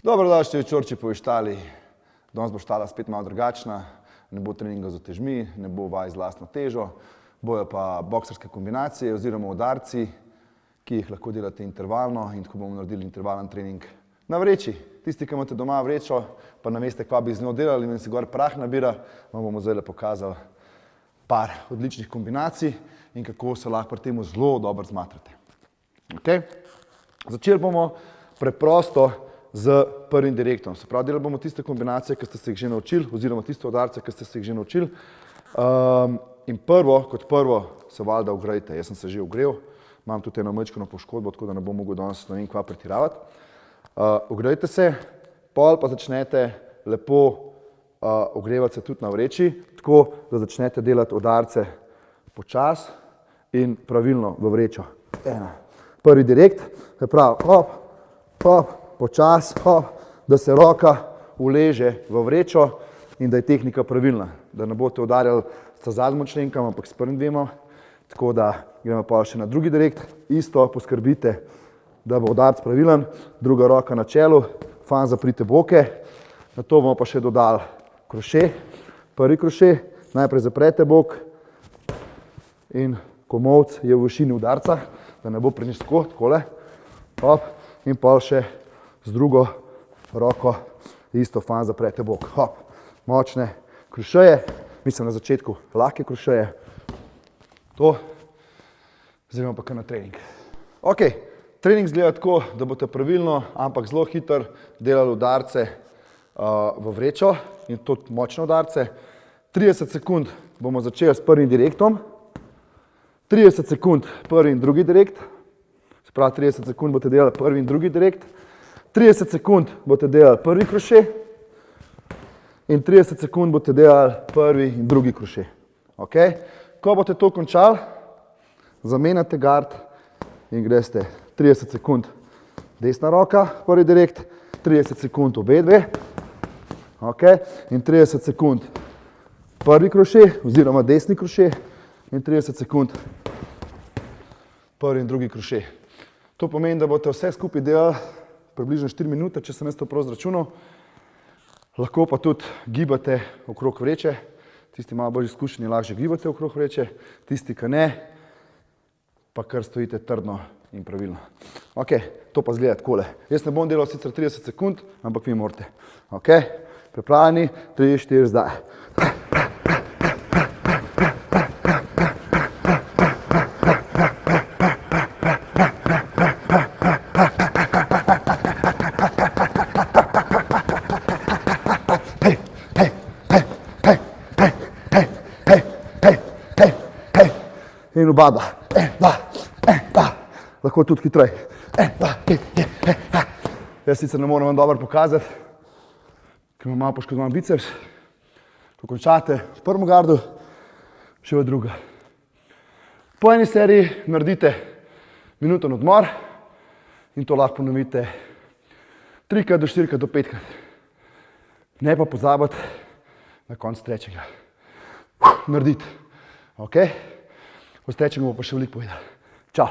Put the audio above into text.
Dobrodošli v Čorči po Ištali. Danes bo štala spet malo drugačna, ne bo treninga z utežmi, ne bo vaj z lastno težo, bojo pa boksarske kombinacije oziroma udarci, ki jih lahko delate intervalno in tako bomo naredili intervalen trening na vreči. Tisti, ki imate doma vrečo, pa ne veste, kva bi z njo delali in se gor prah nabira, vam bomo zdaj pokazali par odličnih kombinacij in kako se lahko pri temu zelo dobro zmatrate. Okay? Začeli bomo preprosto z prvim direktom. Se pravi, delali bomo tiste kombinacije, ki ste se jih že naučili, oziroma tiste udarce, ki ste se jih že naučili. In kot prvo se valjda ogrejte. Jaz sem se že ogrel, imam tudi eno majčkeno poškodbo, tako da ne bom mogel danes ne vem kva pretiravati. Ogrejte se, pol pa začnete lepo ogrevati se tudi na vreči, tako da začnete delati udarce počas in pravilno v vrečo. Prvi direkt, se pravi, hop, hop, počas, hop, da se roka uleže v vrečo in da je tehnika pravilna. Da ne boste udarjali s zadnjim členkom, ampak s prvim dvema. Tako da gremo pa še na drugi direkt. Isto poskrbite, da bo udarc pravilen. Druga roka na čelu, fan zaprite boke. Na to bomo pa še dodali kroše. Prvi kroše, najprej zaprete bok in komolc je v višini udarca, da ne bo prenizko, takole. Hop, in pol še z drugo roko isto fan zaprete bok. Hop, močne krošeje, mislim na začetku lahke krošeje. To, zdaj imamo pa kar na trening. Ok, trening izgleda tako, da boste pravilno, ampak zelo hitro delali udarce v vrečo in tudi močne udarce. 30 sekund bomo začeli s prvim direktom, 30 sekund prvi in drugi direkt, se pravi 30 sekund boste delali prvi in drugi direkt, 30 sekund boste delali prvi kroše in 30 sekund boste delali prvi in drugi kroše. Okay? Ko boste to končali, zamenjate gard in greste 30 sekund desna roka, prvi direkt, 30 sekund obe dve, okay? In 30 sekund prvi kroše oziroma desni kroše in 30 sekund prvi in drugi kroše. To pomeni, da boste vse skupaj delali približno 4 minute, če sem jaz to prav zračunal. Lahko pa tudi gibate okrog vreče. Tisti malo bolj izkušeni lahko gibate okrog vreče, tisti, ki ne, pa kar stojite trdno in pravilno. Ok, to pa izgleda takole. Jaz ne bom delal sicer 30 sekund, ampak vi morate. Ok, pripravljeni, 3, 4, zdaj. In oba dva, lahko tudi hitrej. Jaz sicer ne moram vam dobro pokazati, ker imam malo poškodovan biceps. Ko končate v prvem gardu, še v drugem. Po eni seriji naredite minuten odmor in to lahko ponovite 3 do 4 do 5 krat. Ne pa pozabiti na konc stretchinga. Narediti. Ok? O stretchingu bo pa še veliko povedal. Čau.